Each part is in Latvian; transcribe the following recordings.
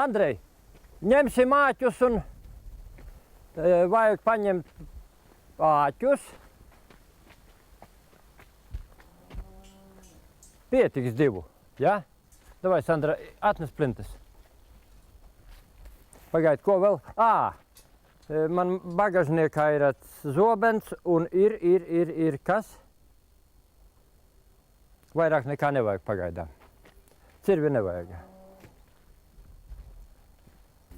Andrej, ņemsim āķus un vajag paņemt āķus. Pietiks 2, ja? Davai, Sandra, atnes plintas. Pagaid, ko vēl? Man bagažniekā ir zobens un ir kas? Vairāk nekā nevajag pagaidām. Cirvi nevajag.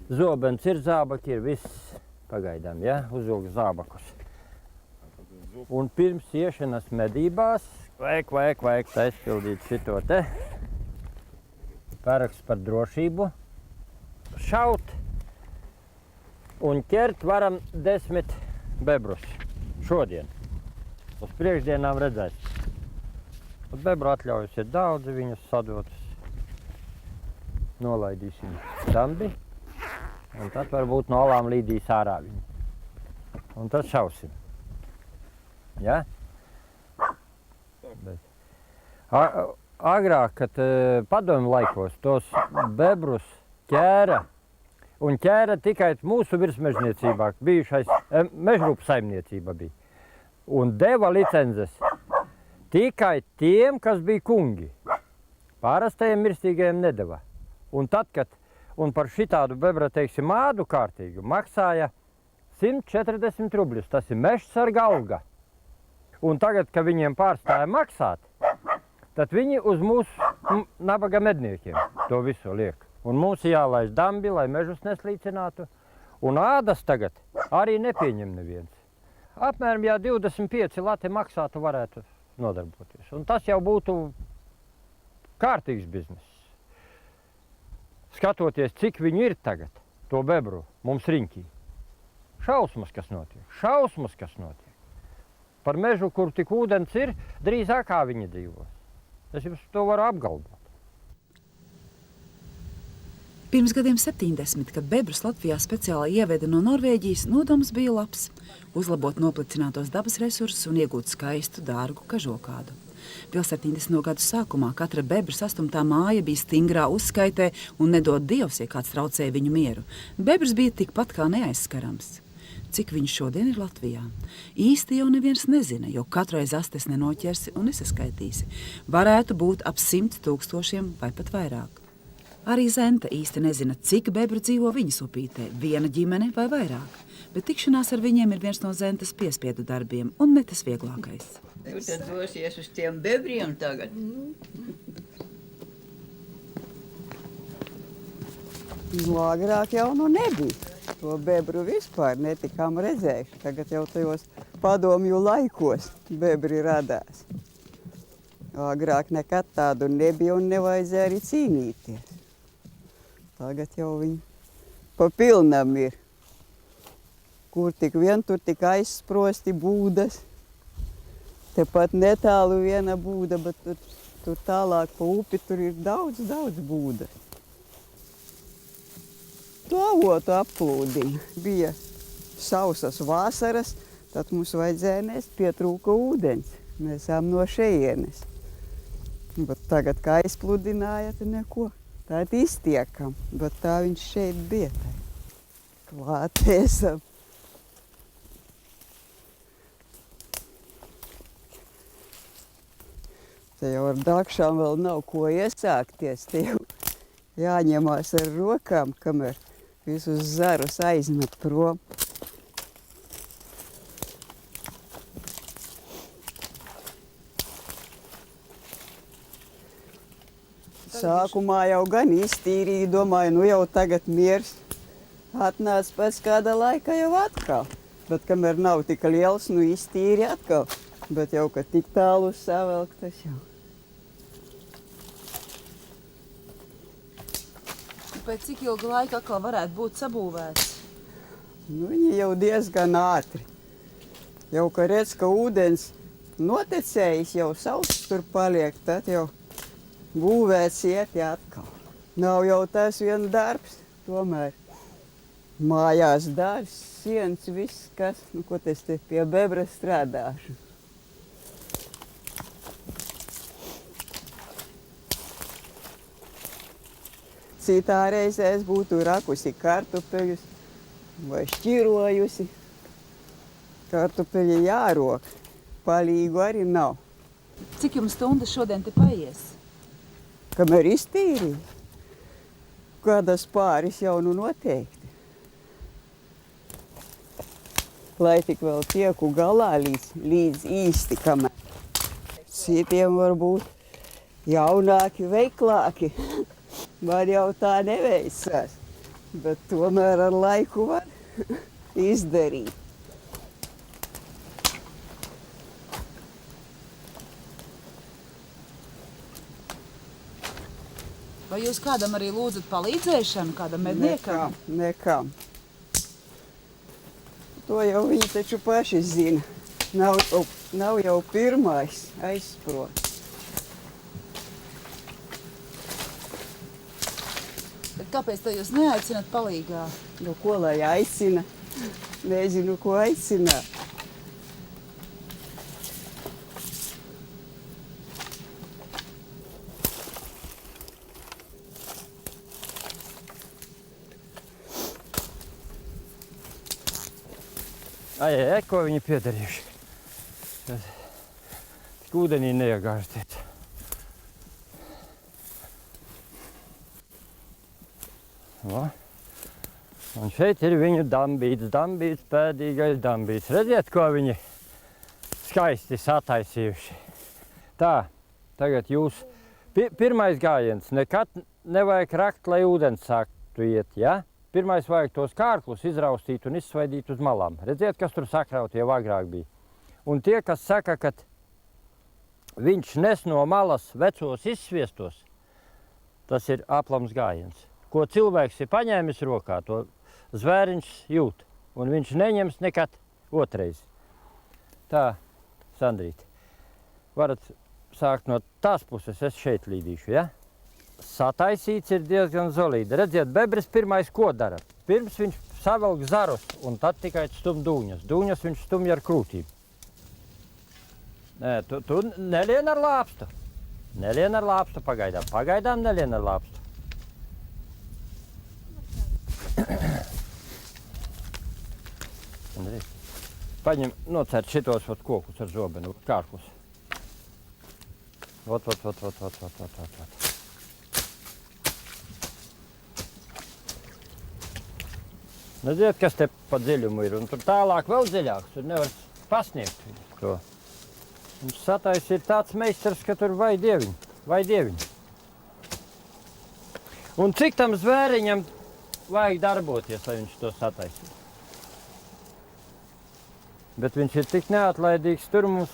Zobens ir, zābaki ir, viss pagaidām, ja? Uzvilk zābakus. Un pirms iešanas medībās vajag aizpildīt šito te. Paraksts par drošību. Šaut un ķert varam 10 bebrus šodien. Uz priekšdienām redzēs. Bebru atļaujas ir daudz, viņas sadotas. Nolaidīsim dambi. Un tad varbūt no olām līdīs ārā viņi. Un tad šausim. Ja? Agrāk, kad padomju laikos, tos bebrus ķēra un ķēra tikai mūsu virsmežniecībā, bijušais mežrūpu saimniecība bija. Un deva licences tikai tiem, kas bija kungi. Pārastajiem mirstīgajiem nedeva. Un tad, kad par šitādu bebra, teiksim, ādu kārtīgu maksāja 140 rubļus, tas ir mežsarga alga. Un tagad, kad viņiem pārstāja maksāt, tad viņi uz mūsu nabaga medniekiem to visu liek. Un mums jālaiž dambi, lai mežus neslīcinātu. Un ādas tagad arī nepieņem neviens. Apmēram, ja 25 lati maksātu, varētu nodarboties. Un tas jau būtu kārtīgs biznes. Skatoties, cik viņu ir tagad, to bebru, mums riņķī. Šausmas, kas notiek. Šausmas, kas notiek. Par mežu, kur tik ūdens ir, drīzāk kā viņi dzīvos. Es jums to varu apgalvot. Pirms gadiem 70, kad bebrus Latvijā speciāli ieveda no Norvēģijas, nodoms bija labs – uzlabot noplicinātos dabas resursus un iegūt skaistu, dārgu kažokādu. Vēl 70. gadu sākumā katra bebra sastumtā māja bija stingrā uzskaitē un nedod Dievs, ja kāds traucēja viņu mieru. Bebrs bija tikpat kā neaizskarams. Cik viņš šodien ir Latvijā? Īsti jau neviens nezina, jo katreiz astes nenoķersi un nesaskaitīsi. Varētu būt ap 100 000 vai pat vairāk. Arī Zenta īsti nezina, cik bebru dzīvo viņas upītē, viena ģimene vai vairāk. Bet tikšanās ar viņiem ir viens no Zentas piespiedu darbiem un ne tas vieglākais. Tu tad dosies uz tiem bebriem tagad? Agrāk jau nebija. To bebru vispār netikām redzējuši. Tagad jau tajos padomju laikos bebri radās. Agrāk nekad tādu nebija un nevajadzēja arī cīnīties. Tagad jau viņi pa pilnam ir. Kur tik vien, tur tik aizsprosti būdas. Tepat netālu viena būda, bet tur tālāk pa upi tur ir daudz būdas. To avotu aplūdina. Bija sausas vasaras, tad mums vajadzēja nest, pietrūka ūdens. Mēs esam no šejienes. Bet tagad, kā aizpludināja, tad neko. Tād iztiekam, bet tā viņš šeit bija. Klāt esam. Te jau ar dakšām vēl nav ko iesākties. Te jau jāņemās ar rokām, kamēr visus zarus aizmet prom. Sākumā jau gan iztīrīja, domāju, nu jau tagad miers. Atnāc pēc kāda laika jau atkal. Bet kamēr nav tik liels, nu iztīri atkal. Bet jau, kad tik tālu savelk, tas jau. Pēc cik ilga laika atkal varētu būt sabūvēts? Nu, viņi jau diezgan ātri. Jau, ka redz, ka ūdens notecējis, jau sauss tur paliek, tad jau būvēts iet atkal. Nav jau tas vien darbs, tomēr mājās dārs, sienas, viss, kas, nu, ko es te pie bebra strādāšu. citā reizē es būtu rakusi kartupeļus vai šķirojusi. Kartupeļi jārok, palīgu arī nav. Cik jums stundas šodien te paies? Kamēr iztīrīju, kādas pāris jau nu noteikti. Lai tik vēl tieku galā līdz īsti, kamēr. Citiem varbūt jaunāki, veiklāki. Man jau tā neveicās, bet tomēr ar laiku var izdarīt. Vai jūs kādam arī lūdzat palīdzēšanu, kādam medniekam? Nekam. To jau viņi taču paši zina. Nav jau pirmais aizsprots. Bet kāpēc to jūs neaicināt palīgā? Nu, ko lai aicina? Nezinu, ko aicināt. Ai, ko viņi piedarījuši. Tik ūdenī neiegāžties. Un šeit ir viņu dambīts, pēdīgais dambīts. Redziet, ko viņi skaisti sataisījuši. Tā, tagad jūs pirmais gājiens. Nekad nevajag rakt, lai ūdens sāktu iet, ja? Pirmais vajag tos kārklus izraustīt un izsvaidīt uz malām. Redziet, kas tur sakraut jau agrāk bija. Un tie, kas saka, ka viņš nes no malas vecos izsviestos, tas ir aplams gājiens. Ko cilvēks ir paņēmis rokā, to zvēriņš jūt. Un viņš neņems nekad otrais. Tā, Sandrīt, varat sākt no tās puses, es šeit līdīšu, ja? Sataisīts ir diezgan zolīdi. Redziet, bebris pirmais ko dara? Pirms viņš savelk zarus un tad tikai stum dūņas. Dūņas viņš stumj ar krūtīm. Nē, tu nelien ar lāpstu. Nelien ar lāpstu pagaidām. Pagaidām nelien ar lāpstu. Paņem, nocērt šitos kokus ar zobenu, kārklus. Ot. Redziet, kas te pa dziļumu ir, un tur tālāk vēl dziļāks, tur nevar pasniegt to. Un satais ir tāds meistars, ka tur vai dieviņ. Un cik tam zvēriņam vajag darboties, lai viņš to sataisītu. Bet viņš ir tik neatlaidīgs, tur mums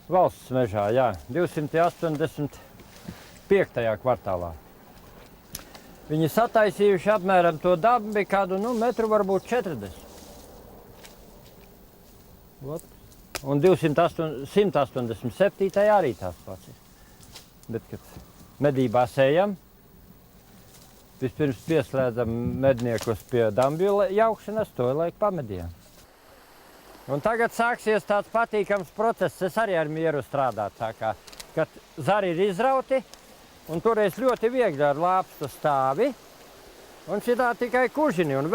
valsts mežā, jā, 285. kvartālā. Viņi sataisījuši apmēram to dambi kādu, metru varbūt 40. Un 187. arī tās pats ir. Bet, kad medībās ejam, vispirms pieslēdzam medniekus pie dambju jaukšanas, to laik pamedījām. Un tagad sāksies tāds patīkams process, es arī ar mieru strādāt sākā, kad zari ir izrauti, un toreiz ļoti viegli ar lāpstu stāvi, un šitā tikai kužini, un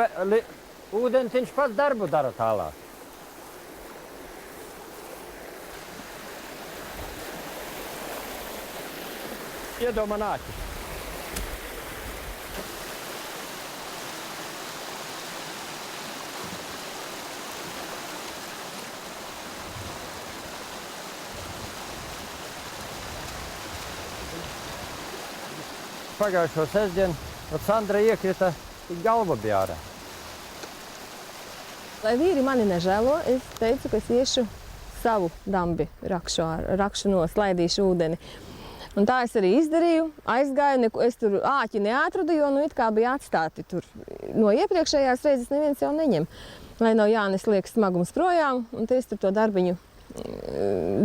ūdentiņš pats darbu dara tālāk. Iedomā nāķis. Pagājušo sestdienu, kad Sandra iekrita, galva bija ārā. Lai vīri mani nežēlo, es teicu, ka es iešu savu dambi rakšu nos, laidīšu ūdeni. Un tā es arī izdarīju, aizgāju, es tur āķi neatradu, jo it kā bija atstāti tur. No iepriekšējās reizes neviens jau neņem, lai nav jānes liekas smagums projām, un es tur to darbiņu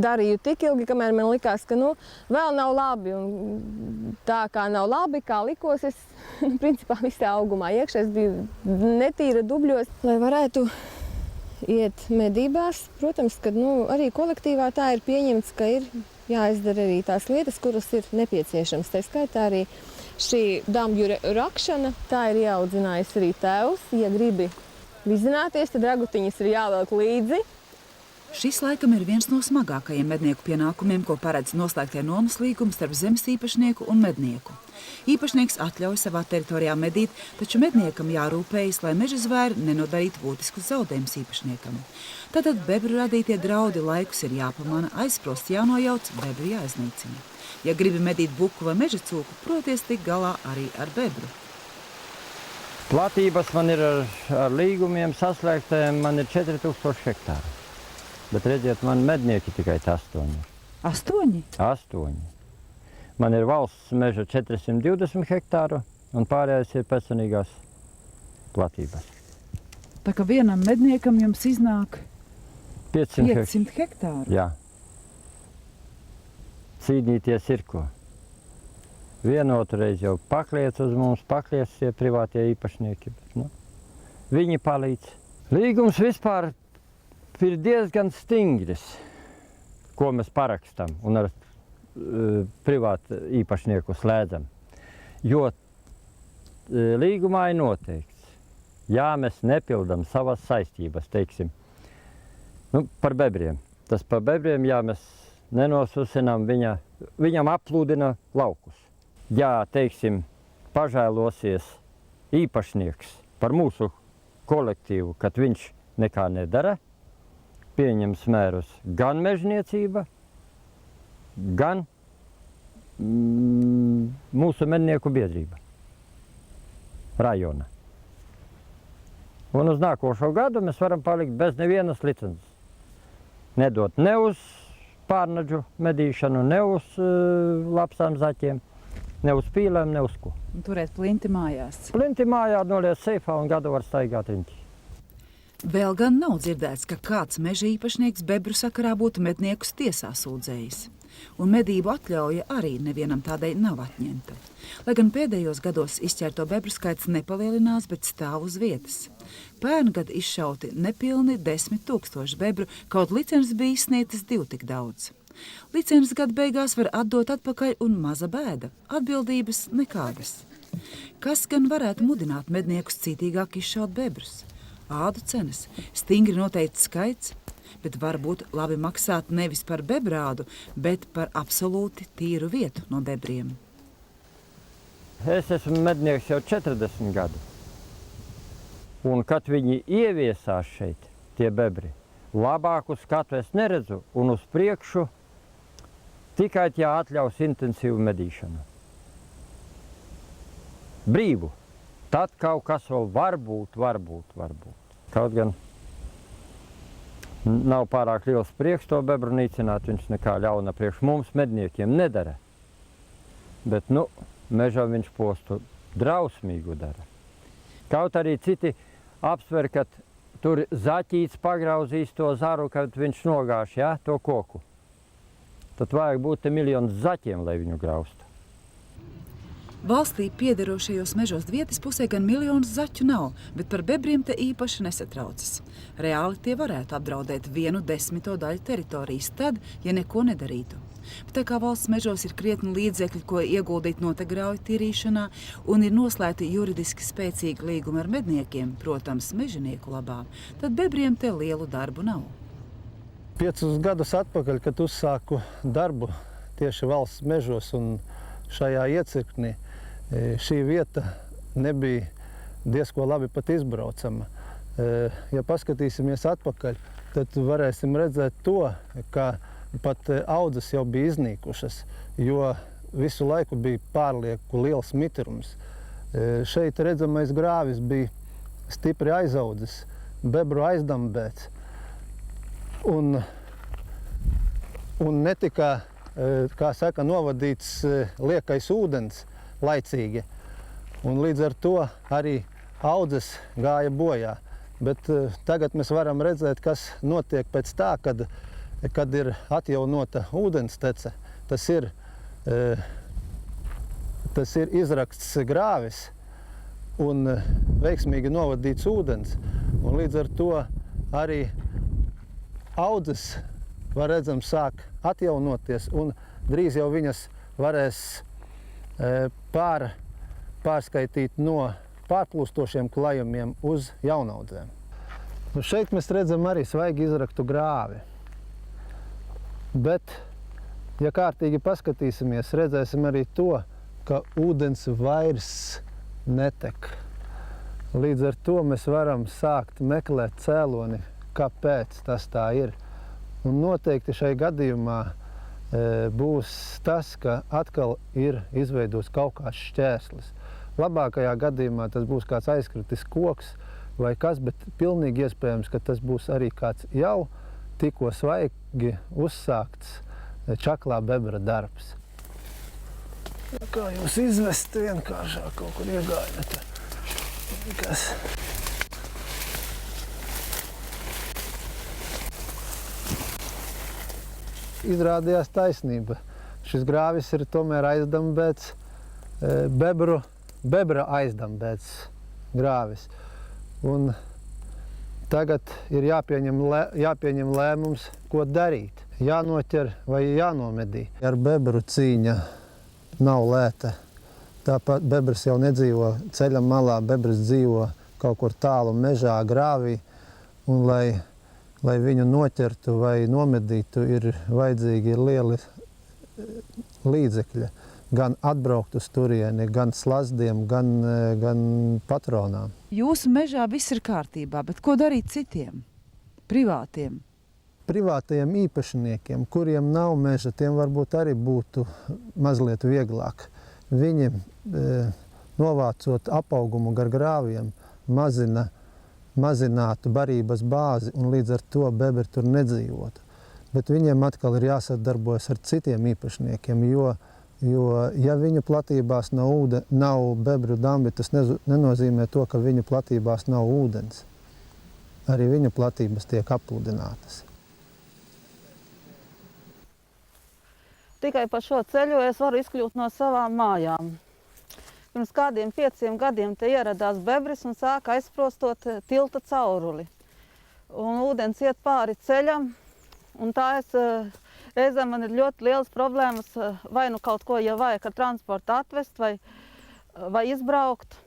darīju tik ilgi, kamēr man likās, ka vēl nav labi. Un tā kā nav labi, kā likos, es principā visā augumā iekšā. Es biju netīra dubļos, lai varētu iet medībās. Protams, ka arī kolektīvā tā ir pieņemts, ka ir jāizdara arī tās lietas, kuras ir nepieciešamas. Tā skaitā arī Šī dambju rakšana, tā ir ieaudzinājis arī tēvs. Ja gribi vizināties, tad ragutiņas ir jāvelk līdzi. Šis laikam ir viens no smagākajiem mednieku pienākumiem, ko paredz noslēgtie nomas līgumi starp zemes īpašnieku un mednieku. Īpašnieks atļauj savā teritorijā medīt, taču medniekam jārūpējas, lai meža zvēri nenodarītu būtiskus zaudējumus īpašniekam. Tātad bebru radītie draudi laikus ir jāpamana, aizsprost jānojauc, bebru jāiznīcina. Ja gribi medīt buku vai meža cūku, proties tik galā arī ar bebru. Platības man ir ar līgumiem saslēgtēm, man ir 4000 hektāru. Bet redziet, man mednieki tikai 8. 8? 8. Man ir valsts meža 420 hektāru un pārējais ir personīgās platības. Tā kā vienam medniekam jums iznāk 500 hektāru. Jā. Cīnīties ir ko. Vienotu reizi jau pakliec uz mums, pakliec tie privātie īpašnieki. Bet, nu, viņi palīdz. Līgums vispār ir diezgan stingrs, ko mēs parakstām un ar privātu īpašnieku slēdzam. Jo līgumā ir noteikts, ja mēs nepildam savas saistības, teiksim, par bebriem. Tas par bebriem, ja mēs nenosusinām viņam aplūdina laukus. Ja, teiksim, pažēlosies īpašnieks par mūsu kolektīvu, kad viņš nekā nedara, pieņems mērus gan mežniecība, gan mūsu mednieku biedrība rajona. Un uz nākošo gadu mēs varam palikt bez nevienas licences. Nedot ne uz pārnaģu medīšanu, ne uz lapsām zaķiem, ne uz pīlēm, ne uz ko. Un turēt plinti mājās. Plinti mājā noliec seifā un gadu var staigāt riņķi. Vēl gan nav dzirdēts, ka kāds meža īpašnieks bebru sakarā būtu medniekus tiesā sūdzējis. Un medību atļauja arī nevienam tādai nav atņemta. Lai gan pēdējos gados izķerto bebru skaits nepalielinās, bet stāv uz vietas. Pērngad izšauti nepilni 10 000 bebru, kaut licences bija izsniegtas 2 tik daudz. Licences gada beigās var atdot atpakaļ un maza bēda. Atbildības nekādas. Kas gan varētu mudināt medniekus cītīgāk izšaut bebrus? Ādu cenas, stingri noteikts skaits, bet varbūt labi maksāt nevis par bebrādu, bet par absolūti tīru vietu no bebriem. Es esmu mednieks jau 40 gadu. Un kad viņi ieviesās šeit, tie bebri, labāku skatu es neredzu un uz priekšu tikai tie atļaus intensīvu medīšanu. Brīvu. Tad kaut kas vēl varbūt. Kaut gan nav pārāk liels prieks to bebru nīcināt, viņš nekā ļauna priekš mums medniekiem nedara. Bet, mežā viņš postu drausmīgu dara. Kaut arī citi apsver, ka tur zaķīts pagrauzīs to zaru, kad viņš nogāš, to koku. Tad vajag būt miljonus zaķiem, lai viņu graustu. Valstī piederošajos mežos vietas pusē gan miljonus zaķu nav, bet par bebriem te īpaši nesatraucas. Reāli tie varētu apdraudēt 1/10 daļu teritorijas tad, ja neko nedarītu. Bet tā kā valsts mežos ir krietni līdzekļi, ko ieguldīt notegrauju tīrīšanā, un ir noslēgti juridiski spēcīgi līgumi ar medniekiem, protams, mežinieku labā, tad bebriem te lielu darbu nav. 5 gadus atpakaļ, kad uzsāku darbu tieši valsts mežos un šajā iecirknī, šī vieta nebija diezko labi pat izbraucama. Ja paskatīsimies atpakaļ, tad varēsim redzēt to, ka pat audzes jau bija iznīkušas, jo visu laiku bija pārlieku liels mitrums. Šeit redzamais grāvis bija stipri aizaudzis, bebru aizdambēts un netika, kā saka, novadīts liekais ūdens laicīgi. Un līdz ar to arī audzes gāja bojā. Bet tagad mēs varam redzēt, kas notiek pēc tā, kad ir atjaunota ūdenstece. Tas ir izraksts grāvis un veiksmīgi novadīts ūdens. Un līdz ar to arī audzes, var redzam, sāk atjaunoties un drīz jau viņas varēs pārskaitīt no pārplūstošiem klajumiem uz jaunaudzēm. Nu, šeit mēs redzam arī svaigi izraktu grāvi. Bet, ja kārtīgi paskatīsimies, redzēsim arī to, ka ūdens vairs netek. Līdz ar to mēs varam sākt meklēt cēloni, kāpēc tas tā ir. Un noteikti šai gadījumā būs tas, ka atkal ir izveidots kaut kāds šķērslis. Labākajā gadījumā tas būs kāds aizkritis koks vai kas, bet pilnīgi iespējams, ka tas būs arī kāds jau tikko svaigi uzsākts čaklā bebra darbs. Kā jūs izvest vienkāršāk kaut kur iegājat? Kas? Izrādījās taisnība. Šis grāvis ir tomēr aizdambēts bebra aizdambēts grāvis. Un tagad ir jāpieņem lēmums, ko darīt. Jānoķer vai jānomedī. Ar bebru cīņa nav lēta. Tāpat bebrs jau nedzīvo ceļa malā, bebrs dzīvo kaut kur tālu mežā, grāvī. Un, lai viņu noķertu vai nomedītu, ir vajadzīgi lieli līdzekļi. Gan atbraukt uz turieni, gan slazdiem, gan patronām. Jūsu mežā viss ir kārtībā, bet ko darīt citiem, privātiem? Privātajiem īpašniekiem, kuriem nav meža, tiem varbūt arī būtu mazliet vieglāk. Viņi, novācot apaugumu gar grāviem, mazinātu barības bāzi un līdz ar to bebri tur nedzīvotu. Bet viņiem atkal ir jāsadarbojas ar citiem īpašniekiem, jo ja viņu platībās nav bebru dambi, tas nenozīmē to, ka viņu platībās nav ūdens. Arī viņu platības tiek apludinātas. Tikai pa šo ceļu es varu izkļūt no savām mājām. Pirms kādiem 5 gadiem te ieradās bebris un sāka aizprostot tilta cauruli. Un ūdens iet pāri ceļam, un tā reizēm man ir ļoti lielas problēmas, vai nu kaut ko, ja vajag ar transportu atvest vai izbraukt.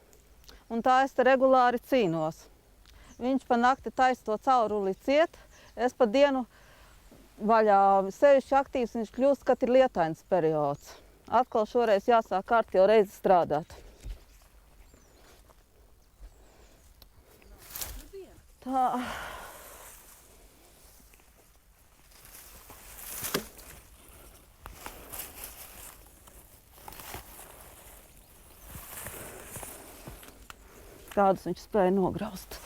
Un tā es te regulāri cīnos. Viņš pa nakti taisa to cauruli ciet, es pa dienu vaļā. Sevišķi aktīvs viņš kļūst, kad ir lietains periods. Atkal šoreiz jāsāk kārtīgi reizi strādāt. Tā. Kādus viņš spēja nograust.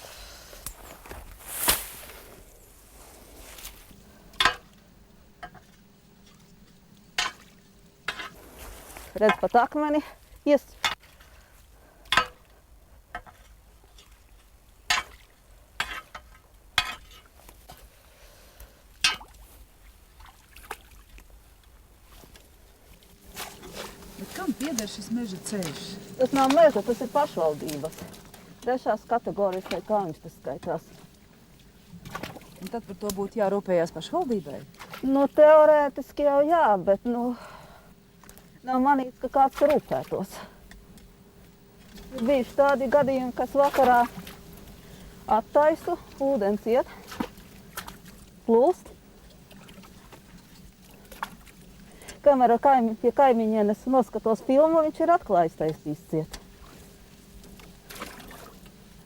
Redz pat akmeni. Bet kam pieder šis meža ceļš? Tas nav meža, tas ir pašvaldības. 3. kategorijas, vai kā viņš tas skaitās. Un tad par to būtu jārūpējās pašvaldībai? Nu, teorētiski jau jā, bet, nav manīts, ka kāds rūpētos. Ir bijuši tādi gadījumi, kas vakarā attaisu, ūdens iet, plūst. Kamēr pie kaimiņiem es noskatos filmu, viņš ir atklājis taisīs ciet.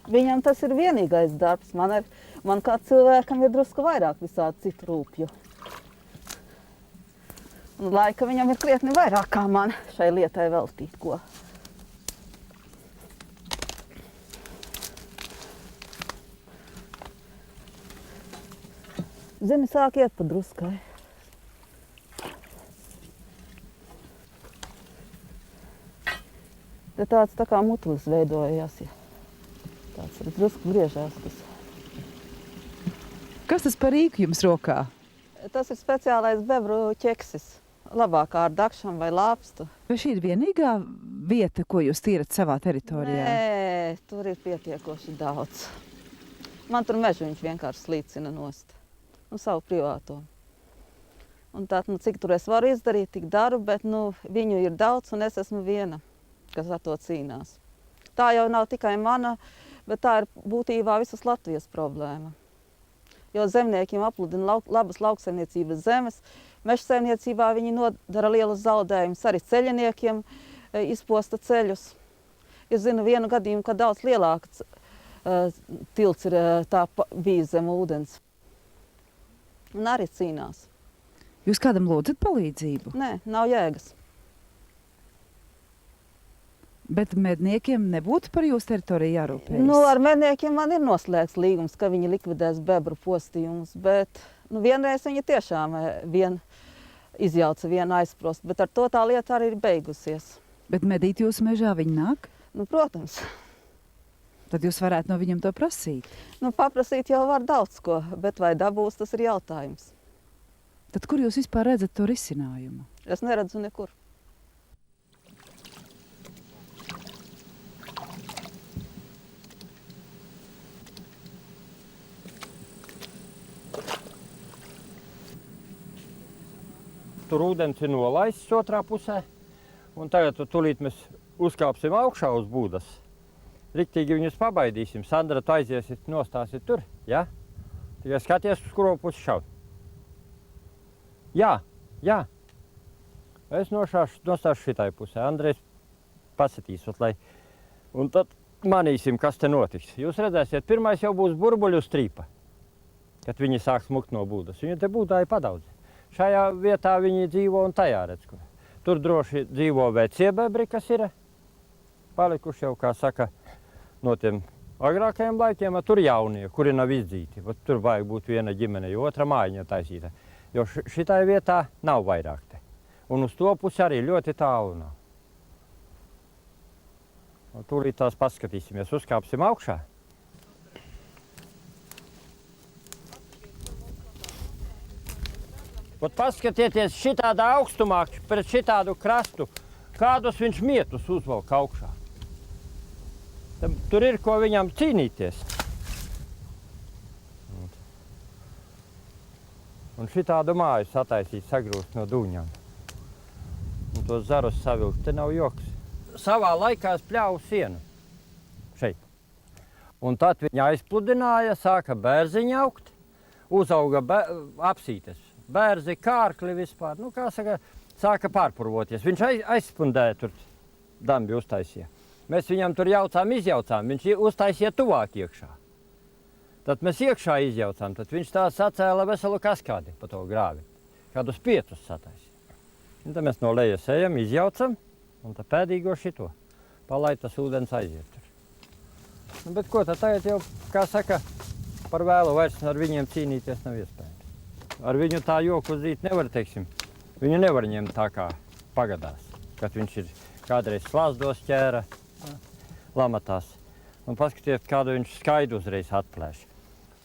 Viņam tas ir vienīgais darbs. Man kā cilvēkam ir drusku vairāk visādi citu rūpju. Un laika viņam ir krietni vairāk kā man šai lietai veltīt ko. Zemi sāk iet pa druskai. Te tāds tā kā mutulis veidojās. Tāds ir drusku griežās. Kas tas par rīku jums rokā? Tas ir speciālais bebru ķeksis. Labākā ar dakšam vai lāpstu. Vai šī ir vienīgā vieta, ko jūs tīrat savā teritorijā? Nē, tur ir pietiekoši daudz. Man tur mežu viņš vienkārši slīcina nost. Savu privāto. Un tā, cik tur es varu izdarīt, tik daru, bet viņu ir daudz un es esmu viena. kas ar to cīnās. Tā jau nav tikai mana, bet tā ir būtībā visas Latvijas problēma. Jo zemniekiem apludina labas lauksaimniecības zemes, mežsaimniecībā viņi nodara lielus zaudējumus, arī ceļiniekiem izposta ceļus. Es zinu vienu gadījumu, ka daudz lielāks tilts ir tā bijis zem ūdens. Un arī cīnās. Jūs kādam lūdzat palīdzību? Nē, nav jēgas. Bet medniekiem nebūtu par jūsu teritoriju jārūpējas? Nu, ar medniekiem man ir noslēgts līgums, ka viņi likvidēs bebru postījumus, bet vienreiz viņi tiešām izjauca vienu aizsprostu, bet ar to tā lieta arī ir beigusies. Bet medīt jūsu mežā viņi nāk? Nu, protams. Tad jūs varētu no viņiem to prasīt. Nu, paprasīt jau var daudz ko, bet vai dabūs, tas ir jautājums. Tad kur jūs vispār redzat to risinājumu? Es neredzu nekur. Tur ūdens ir nolaists otrā pusē, un tagad tūlīt mēs uzkāpsim augšā uz būdas. Riktīgi viņus pabaidīsim. Sandra, tu aiziesit, nostāsit tur, ja? Tikai skaties, uz kuro pusi šaut. Jā, jā. Es nostāšu šitai pusē. Andrejs pasatīs, lai... Un tad manīsim, kas te notiks. Jūs redzēsiet, pirmais jau būs burbuļu strīpa, kad viņi sāk smukt no būdas. Viņi te būdāja padaudzi. Šajā vietā viņi dzīvo un tajā redz, kur. Tur droši dzīvo vecie bebri, kas ir palikuši jau, kā saka, no tiem agrākajiem laikiem, tur jaunie, kuri nav izdzīti. Tur vajag būt viena ģimene, jo otra mājiņa taisīta. Jo šitai vietā nav vairāk te. Un uz to pusi arī ļoti tālu nav. Un tūlīt tās paskatīsimies, uzkāpsim augšā. Ot paskatieties šitādā augstumā, pret šitādu krastu, kādus viņš mietus uzvalk augšā. Tur ir, ko viņam cīnīties. Un šitādu māju sataisīt, sagrūst no dūņām. Un tos zarus savilkt, te nav joks. Savā laikā es pļāvu sienu. Šeit. Un tad viņa aizpludināja, sāka bērziņi augt, uzauga apsītes. Bērzi, kārkli vispār, nu, kā saka, sāka pārpurvoties. Viņš aizspundēja tur, dambi uztaisīja. Mēs viņam tur izjaucām, viņš uztaisīja tuvāk iekšā. Tad mēs iekšā izjaucām, tad viņš tā sacēla veselu kaskādi pa to grāvi. Kādus 5 sataisīja. Un tad mēs no lejas ejam, izjaucam, un tad pēdīgo šito. Palai tas ūdens aiziet tur. Nu, bet ko tad tagad jau, kā saka, par vēlu vairs ar viņiem cīnīties nav iespējams. Ar viņu tā joku zīt nevar, teiksim, viņu nevar ņemt tā kā pagadās, kad viņš ir kādreiz slazdos ķēra, lamatās. Un paskatiet, kādu viņš skaidu uzreiz atplēš.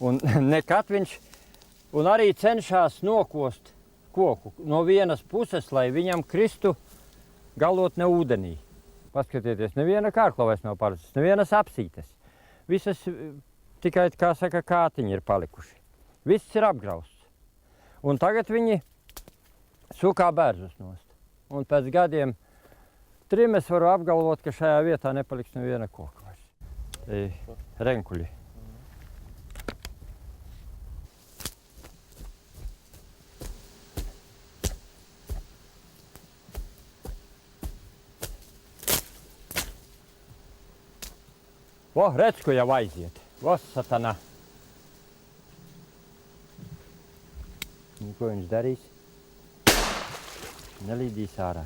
Un nekad viņš, un arī cenšas nokost koku no vienas puses, lai viņam kristu galotne ūdenī. Paskatieties, neviena kārkla vairs nav palicis, nevienas apsītes. Visas tikai, kā saka, kātiņi ir palikuši. Viss ir apgrausts. Un tagad viņi sukā bērzus nost. Un pēc gadiem 3 es varu apgalvot, ka šajā vietā nepaliks neviena koka vairs. Renkuļi. O, redz, ko jau aiziet. O, satana. Un ko viņš darīs? Nelīdīs ārā.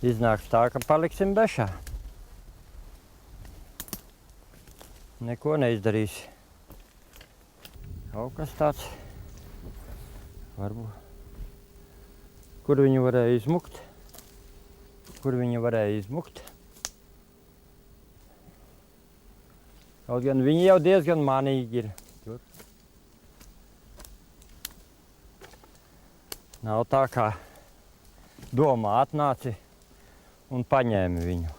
Iznāks tā, ka paliksim bešā. Neko neizdarīsi. Kaut kas tāds. Varbūt. Kur viņu varēja izmukt? Kur viņu varēja izmukt? Kaut gan viņi jau diezgan manīgi ir. Tur. Nav tā kā domā atnāci un paņēmi viņu.